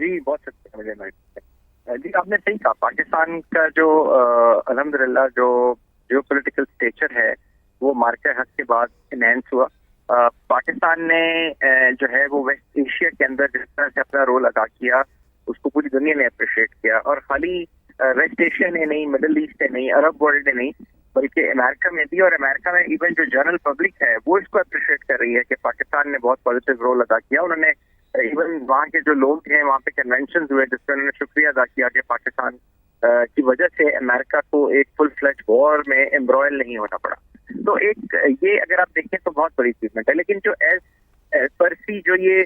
جی بہت شکریہ مجھے جی آپ نے صحیح کہا. پاکستان کا جو الحمدللہ جو جیو پولیٹیکل اسٹیچر ہے وہ مارکہ حق کے بعد انہینس ہوا. پاکستان نے جو ہے وہ ویسٹ ایشیا کے اندر جس طرح سے اپنا رول ادا کیا اس کو پوری دنیا نے اپریشیٹ کیا, اور خالی ویسٹ ایشیا نے نہیں, مڈل ایسٹ نے نہیں, عرب ورلڈ نے نہیں, بلکہ امریکہ میں بھی, اور امریکہ میں ایون جو جنرل پبلک ہے وہ اس کو اپریشیٹ کر رہی ہے کہ پاکستان نے بہت پازیٹیو رول ادا کیا. انہوں نے ایون وہاں کے جو لوگ ہیں وہاں پہ کنونشن ہوئے جس پہ انہوں نے شکریہ ادا کیا کہ پاکستان کی وجہ سے امریکہ کو ایک فل فلیج وار میں امبرائل نہیں ہونا پڑا. تو ایک یہ اگر آپ دیکھیں تو بہت بڑی اچیومنٹ ہے. لیکن جو ایز پر سی جو یہ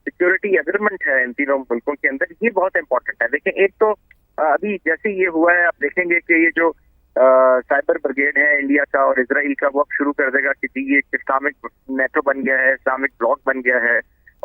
سیکورٹی اگریمنٹ ہے ان تینوں ملکوں کے اندر, یہ بہت امپورٹنٹ ہے. دیکھیں ایک تو ابھی جیسے یہ ہوا ہے آپ دیکھیں گے کہ یہ جو سائبر بریگیڈ ہے انڈیا کا اور اسرائیل کا, وہ اب شروع کر دے گا کہ جی یہ اسلامک نیٹو بن گیا ہے, اسلامک بلاک بن گیا ہے,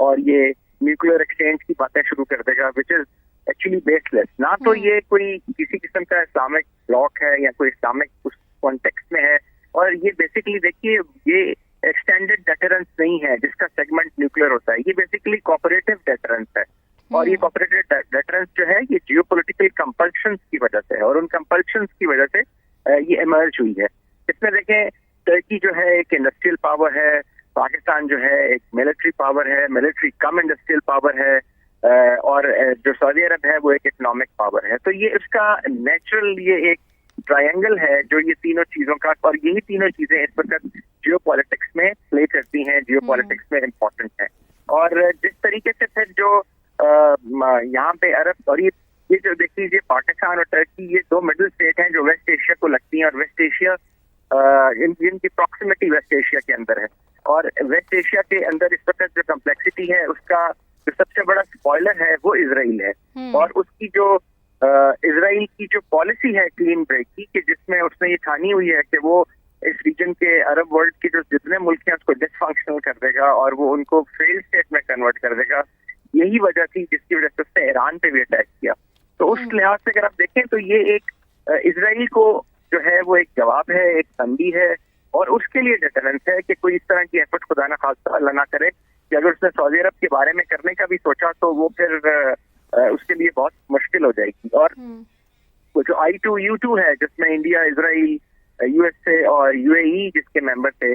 اور یہ نیوکلیر ایکسچینج کی باتیں شروع کر دے گا, وچ از ایکچولی بیس لیس. نہ تو یہ کوئی کسی قسم کا اسلامک بلاک ہے یا کوئی اسلامک اس کانٹیکسٹ میں ہے, اور یہ بیسکلی دیکھیے یہ ایکسٹینڈیڈ ڈیٹرنس نہیں ہے جس کا سیگمنٹ نیوکلیر ہوتا ہے. یہ بیسکلی کوآپریٹو ڈیٹرنس ہے, اور یہ کوآپریٹو ڈیٹرنس جو ہے یہ جیو پولیٹیکل کمپلشنز کی وجہ سے ہے, اور ان کمپلشنز کی وجہ سے یہ ایمرج ہوئی ہے. اس میں دیکھیں ترکی جو ہے ایک انڈسٹریل پاور ہے, پاکستان جو ہے ایک ملٹری پاور ہے, ملٹری کم انڈسٹریل پاور ہے, اور جو سعودی عرب ہے وہ ایک اکنامک پاور ہے. تو یہ اس کا نیچرل یہ ایک ٹرائنگل ہے جو یہ تینوں چیزوں کا, اور یہی تینوں چیزیں اس وقت جیو پالیٹکس میں پلے کرتی ہیں, جیو پالیٹکس میں امپورٹنٹ ہیں. اور جس طریقے سے پھر جو یہاں پہ عرب, اور یہ جو دیکھ لیجیے پاکستان اور ٹرکی یہ دو مڈل اسٹیٹ ہیں جو ویسٹ ایشیا کو لگتی ہیں, اور ویسٹ ایشیا ان کی پراکسیمٹی ویسٹ ایشیا کے اندر ہے, اور ویسٹ ایشیا کے اندر اس وقت جو کمپلیکسٹی ہے اس کا جو سب سے بڑا اسپوائلر ہے وہ اسرائیل ہے. اور اس کی جو اسرائیل کی جو پالیسی ہے کلین بریک کی, کہ جس میں اس نے یہ ٹھانی ہوئی ہے کہ وہ اس ریجن کے عرب ورلڈ کے جو جتنے ملک ہیں اس کو ڈس فنکشنل کر دے گا اور وہ ان کو فیل اسٹیٹ میں کنورٹ کر دے گا. یہی وجہ تھی جس کی وجہ سے اس نے ایران پہ بھی اٹیک کیا. تو اس لحاظ سے اگر آپ دیکھیں تو یہ ایک اسرائیل کو جو ہے وہ ایک جواب ہے, ایک تنبیہ ہے, اور اس کے لیے ڈیٹرنس ہے کہ کوئی اس طرح کی ایفرٹ خدا نہ خواستہ اللہ نہ کرے کہ اگر اس نے سعودی عرب کے بارے میں کرنے کا بھی سوچا تو وہ پھر اس کے لیے بہت مشکل ہو جائے گی. اور وہ جو I2U2 ہے جس میں انڈیا, اسرائیل, USA اور UAE جس کے ممبر تھے,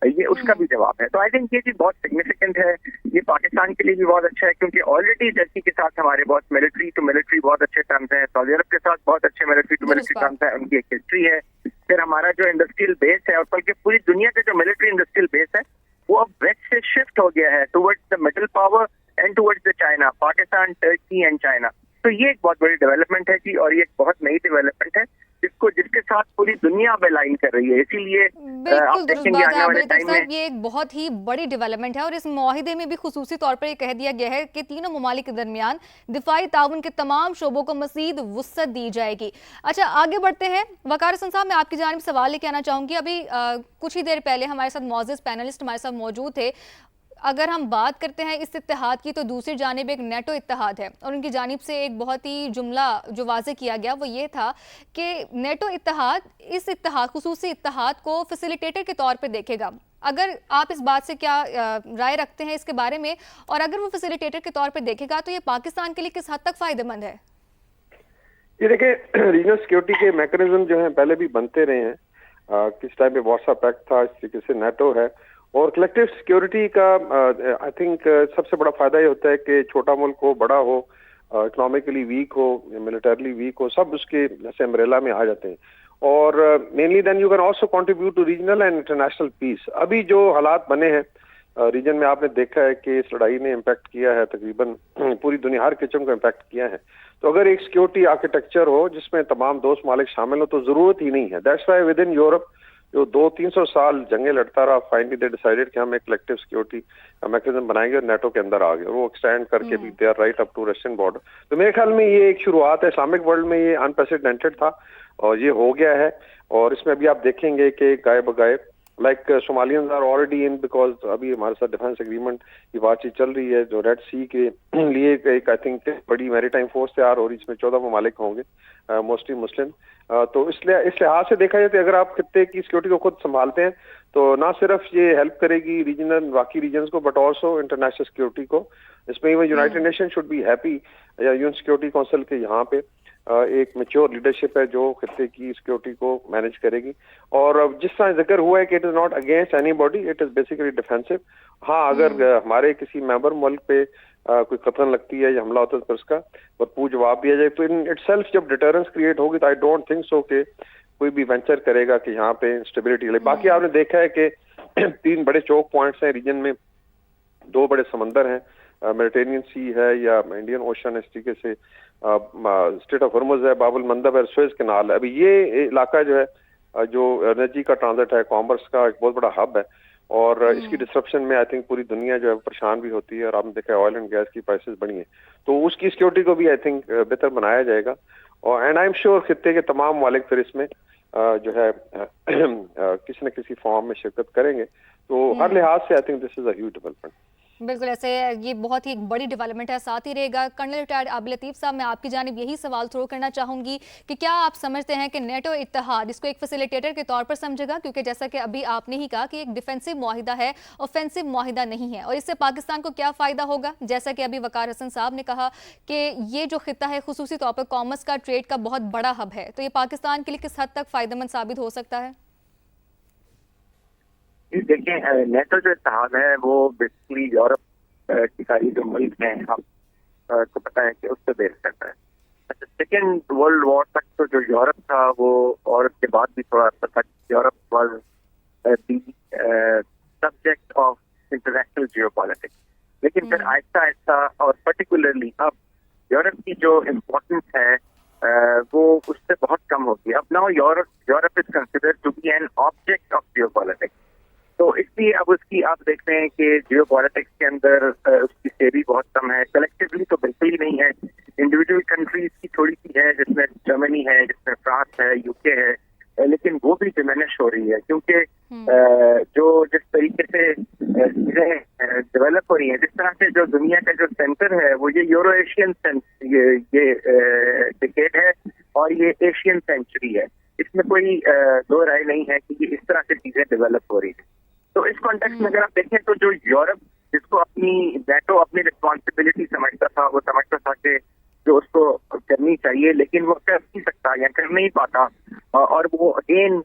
یہ اس کا بھی جواب ہے. تو آئی تھنک یہ چیز بہت سگنیفیکنٹ ہے. یہ پاکستان کے لیے بھی بہت اچھا ہے کیونکہ آلریڈی ٹرکی کے ساتھ ہمارے بہت ملٹری ٹو ملٹری بہت اچھے ٹرمز ہیں, سعودی عرب کے ساتھ بہت اچھے ملٹری ٹو ملٹری ٹرمز ہیں, ان کی ایک ہسٹری ہے. پھر ہمارا جو انڈسٹریل بیس ہے, اور بلکہ پوری دنیا کا جو ملٹری انڈسٹریل بیس ہے وہ اب ویسٹ سے شفٹ ہو گیا ہے towards the middle power and towards the China, Pakistan, Turkey and China. تو یہ ایک بہت بڑی ڈیولپمنٹ ہے جی, اور یہ ایک بہت نئی ڈیولپمنٹ ہے جس کے ساتھ پوری دنیا اب لائن کر رہی ہے. اسی لیے بالکل درست بات ہے عابد صاحب, یہ ایک بہت ہی بڑی ڈیولپمنٹ ہے, اور اس معاہدے میں بھی خصوصی طور پر یہ کہہ دیا گیا ہے کہ تینوں ممالک کے درمیان دفاعی تعاون کے تمام شعبوں کو مزید وسعت دی جائے گی. اچھا آگے بڑھتے ہیں. وقار حسن صاحب, میں آپ کی جانب سوال لے کے آنا چاہوں گی. ابھی کچھ ہی دیر پہلے ہمارے ساتھ معزز پینلسٹ ہمارے ساتھ موجود تھے. اگر ہم بات کرتے ہیں اس اتحاد کی تو دوسری جانب ایک نیٹو اتحاد ہے, اور ان کی جانب سے ایک بہت ہی جملہ جو واضح کیا گیا وہ یہ تھا کہ نیٹو اتحاد اس اتحاد, خصوصی اتحاد کو فیسیلیٹیٹر کے طور پہ دیکھے گا. اگر آپ اس بات سے کیا رائے رکھتے ہیں اس کے بارے میں, اور اگر وہ فیسیلیٹیٹر کے طور پہ دیکھے گا تو یہ پاکستان کے لیے کس حد تک فائدہ مند ہے؟ یہ دیکھیں ریجنل سیکورٹی کے میکنزم جو ہیں پہلے بھی بنتے رہے ہیں. کس ٹائم پہ وارسا پیکٹ تھا, اس طریقے سے نیٹو ہے, اور کلیکٹیو سیکیورٹی کا آئی تھنک سب سے بڑا فائدہ یہ ہوتا ہے کہ چھوٹا ملک ہو, بڑا ہو, اکنامکلی ویک ہو, ملٹرلی ویک ہو, سب اس کے جیسے امبریلا میں آ جاتے ہیں. اور mainly then you can also contribute to regional and international peace. ابھی جو حالات بنے ہیں ریجن میں, آپ نے دیکھا ہے کہ اس لڑائی نے امپیکٹ کیا ہے تقریباً پوری دنیا, ہر کچن کو امپیکٹ کیا ہے. تو اگر ایک سیکیورٹی آرکیٹیکچر ہو جس میں تمام دوست ممالک شامل ہو تو ضرورت ہی نہیں ہے. That's why with in Europe جو 200-300 سال جنگیں لڑتا رہا, فائنلی دے ڈیسائیڈڈ کہ ہم ایک کلیکٹیو سیکیورٹی میکنزم بنائیں گے, اور نیٹو کے اندر آ گئے, اور وہ ایکسٹینڈ کر کے بھی they are right up to Russian border. تو میرے خیال میں یہ ایک شروعات ہے. اسلامک ورلڈ میں یہ انپریسیڈنٹڈ تھا اور یہ ہو گیا ہے. اور اس میں ابھی آپ دیکھیں گے کہ گائے بگائے like Somalians are already in, because ابھی ہمارے ساتھ ڈیفینس ایگریمنٹ کی بات چیت چل رہی ہے جو ریڈ سی کے لیے ایک آئی تھنک بڑی میری ٹائم فورس تیار ہو رہی, جس میں 14 ممالک ہوں گے, موسٹلی مسلم. تو اس لحاظ سے دیکھا جائے تو اگر آپ خطے کی سیکورٹی کو خود سنبھالتے ہیں تو نہ صرف یہ ہیلپ کرے گی ریجنل باقی ریجنز کو, بٹ آلسو انٹرنیشنل سیکورٹی کو. اس میں even United Nation should be happy یا یون سیکورٹی کونسل کے یہاں پہ ایک میچور لیڈرشپ ہے جو خطے کی سیکورٹی کو مینج کرے گی. اور جس طرح ذکر ہوا ہے کہ it is not against any body, it is basically defensive. ہاں اگر ہمارے کسی ممبر ملک پہ کوئی قتل لگتی ہے یا حملہ ہوتا ہے تو اس کا بھرپور جواب دیا جائے, تو ان اٹ سیلف جب ڈیٹرنس کریٹ ہوگی تو آئی ڈونٹ تھنک سو کہ کوئی بھی وینچر کرے گا کہ یہاں پہ اسٹیبلٹی لے. باقی آپ نے دیکھا ہے کہ 3 بڑے چوک پوائنٹس ہیں ریجن میں, 2 بڑے سمندر ہیں, میڈیٹرینین سی ہے یا انڈین اوشن, اس طریقے سے اسٹریٹ آف ہرمز ہے, باب المندب ہے, سویز کینال ہے. ابھی یہ علاقہ جو ہے جو انرجی کا ٹرانزٹ ہے, کامرس کا ایک بہت بڑا ہب ہے, اور اس کی ڈسرپشن میں آئی تھنک پوری دنیا جو ہے پریشان بھی ہوتی ہے, اور آپ نے دیکھا ہے آئل اینڈ گیس کی پرائسز بڑھی ہیں, تو اس کی سیکورٹی کو بھی آئی تھنک بہتر بنایا جائے گا. اور اینڈ آئی ایم شیور خطے کے تمام ممالک پھر اس میں جو ہے کسی نہ کسی فارم میں شرکت کریں گے, تو ہر لحاظ سے I think this is a huge development. بالکل ایسے یہ بہت ہی بڑی ڈیولپمنٹ ہے. ساتھ ہی رہے گا کرنل ریٹائرڈ عابد لطیف صاحب, میں آپ کی جانب یہی سوال تھرو کرنا چاہوں گی کہ کیا آپ سمجھتے ہیں کہ نیٹو اتحاد اس کو ایک فیسیلیٹیٹر کے طور پر سمجھے گا, کیونکہ جیسا کہ ابھی آپ نے ہی کہا کہ ایک ڈیفینسو معاہدہ ہے, آفینسو معاہدہ نہیں ہے, اور اس سے پاکستان کو کیا فائدہ ہوگا؟ جیسا کہ ابھی وقار حسن صاحب نے کہا کہ یہ جو خطہ ہے خصوصی طور پر کامرس کا, ٹریڈ کا بہت بڑا ہب ہے, تو یہ پاکستان کے لیے کس حد تک فائدہ مند ثابت ہو سکتا ہے؟ دیکھیں, نیٹو جو اتحاد ہے وہ بیسکلی یورپ کی ساری جو ملک ہیں آپ کو پتا ہے کہ اس سے بیس کرتا ہے. سیکنڈ ورلڈ وار تک تو جو یورپ تھا وہ, اور اس کے بعد بھی تھوڑا عرصہ تک Europe was the subject of international geopolitics. لیکن پھر آہستہ آہستہ اور پرٹیکولرلی اب یورپ کی جو امپورٹنس ہے وہ اس سے بہت کم ہوگی. اب now Europe is considered to be an object of geopolitics. تو اس لیے اب اس کی آپ دیکھتے ہیں کہ جیو پالیٹکس کے اندر اس کی سیری بہت کم ہے. کلیکٹیولی تو بالکل ہی نہیں ہے, انڈیویجول کنٹریز کی تھوڑی سی ہے, جس میں جرمنی ہے, جس میں فرانس ہے, UK ہے, لیکن وہ بھی ڈیمینش ہو رہی ہے, کیونکہ جو جس طریقے سے چیزیں ڈیولپ ہو رہی ہیں, جس طرح سے جو دنیا کا جو سینٹر ہے وہ یہ یورو ایشین یہ ڈیکیڈ ہے اور یہ ایشین سینچری ہے. اس میں کوئی دو رائے نہیں ہے کہ یہ اس طرح سے چیزیں ڈیولپ ہو رہی ہیں. تو اس کانٹیکسٹ میں اگر آپ دیکھیں تو جو یورپ جس کو اپنی نیٹو اپنی رسپانسبلٹی سمجھتا تھا, وہ سمجھتا تھا کہ جو اس کو کرنی چاہیے لیکن وہ کر نہیں سکتا یا کر نہیں پاتا, اور وہ اگین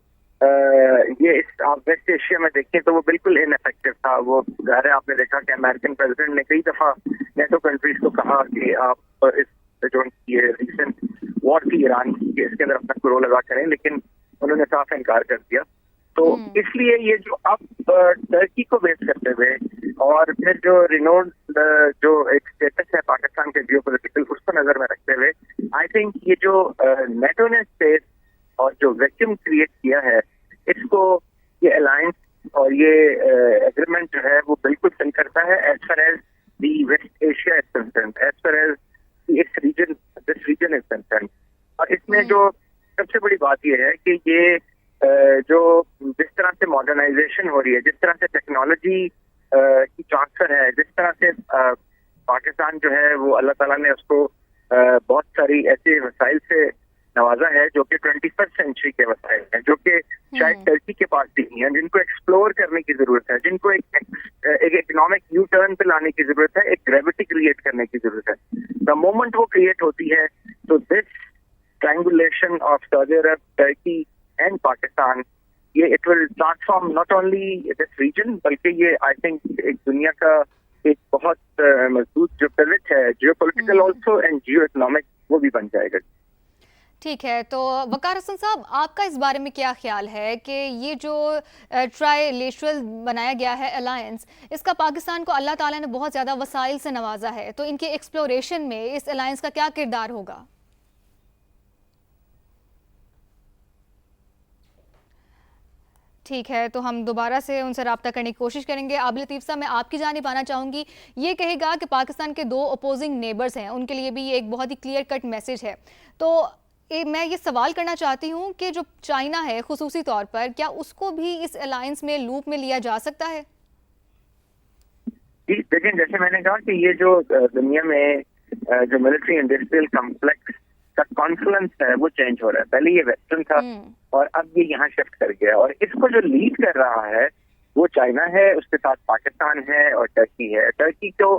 یہ آپ ویسٹ ایشیا میں دیکھیں تو وہ بالکل ان افیکٹو تھا. وہ ظاہر ہے آپ نے دیکھا کہ امریکن پریزیڈنٹ نے کئی دفعہ نیٹو کنٹریز کو کہا کہ آپ اس جو یہ ریسنٹ وار تھی ایران کی, اس کے اندر اپنا رول ادا کریں, لیکن انہوں نے صاف انکار کر دیا. تو اس لیے یہ جو اب ٹرکی کو بیس کرتے ہوئے اور پھر جو رینوڈ جو ایک اسٹیٹس ہے پاکستان کے جیو پولیٹیکل, اس کو نظر میں رکھتے ہوئے آئی تھنک یہ جو نیٹو نے اسپیس اور جو ویکیوم کریٹ کیا ہے, اس کو یہ الائنس اور یہ ایگریمنٹ جو ہے وہ بالکل صحیح کرتا ہے as far as the West Asia is concerned, as far as this region is concerned. اور اس میں جو سب سے بڑی بات یہ ہے کہ یہ جو جس طرح سے ماڈرنائزیشن ہو رہی ہے, جس طرح سے ٹیکنالوجی کی ٹرانسفر ہے, جس طرح سے پاکستان جو ہے وہ اللہ تعالیٰ نے اس کو بہت ساری ایسے وسائل سے نوازا ہے جو کہ 21st سینچری کے وسائل ہیں, جو کہ شاید ٹرکی کے پاس بھی نہیں ہے, جن کو ایکسپلور کرنے کی ضرورت ہے, جن کو ایک اکنامک یو ٹرن پہ لانے کی ضرورت ہے, ایک گریوٹی کریٹ کرنے کی ضرورت ہے. دا مومنٹ وہ کریٹ ہوتی ہے تو this triangulation of Saudi Arab, Turkey and Pakistan, یہ it will transform not only this region بلکہ یہ آئی تھنک ایک دنیا کا ایک بہت مضبوط جو پیوٹ ہے geopolitical also and geoeconomic, وہ بھی بن جائے گا. ٹھیک ہے, تو وقار حسن صاحب آپ کا اس بارے میں کیا خیال ہے کہ یہ جو ٹرائی لیٹرل بنایا گیا ہے الائنس, اس کا پاکستان کو اللہ تعالیٰ نے بہت زیادہ وسائل سے نوازا ہے, تو ان کے ایکسپلوریشن میں اس الائنس کا کیا کردار ہوگا؟ ٹھیک ہے, تو ہم دوبارہ سے ان سے رابطہ کرنے کی کوشش کریں گے. عابد لطیف صاحب, میں آپ کی جانب آنا چاہوں گی. یہ کہے گا کہ پاکستان کے 2 اپوزنگ نیبرز ہیں, ان کے لیے بھی یہ ایک بہت ہی کلیئر کٹ میسج ہے. تو میں یہ سوال کرنا چاہتی ہوں کہ جو چائنا ہے خصوصی طور پر, کیا اس کو بھی اس الائنس میں لوپ میں لیا جا سکتا ہے؟ جی دیکھیں, جیسے میں نے کہا کہ یہ جو دنیا میں جو ملٹری انڈسٹریل کمپلیکس کا کانفلنس ہے وہ چینج ہو رہا ہے. پہلے یہ ویسٹرن تھا اور اب یہ یہاں شفٹ کر گیا, اور اس کو جو لیڈ کر رہا ہے وہ چائنا ہے, اس کے ساتھ پاکستان ہے اور ٹرکی ہے. ٹرکی کو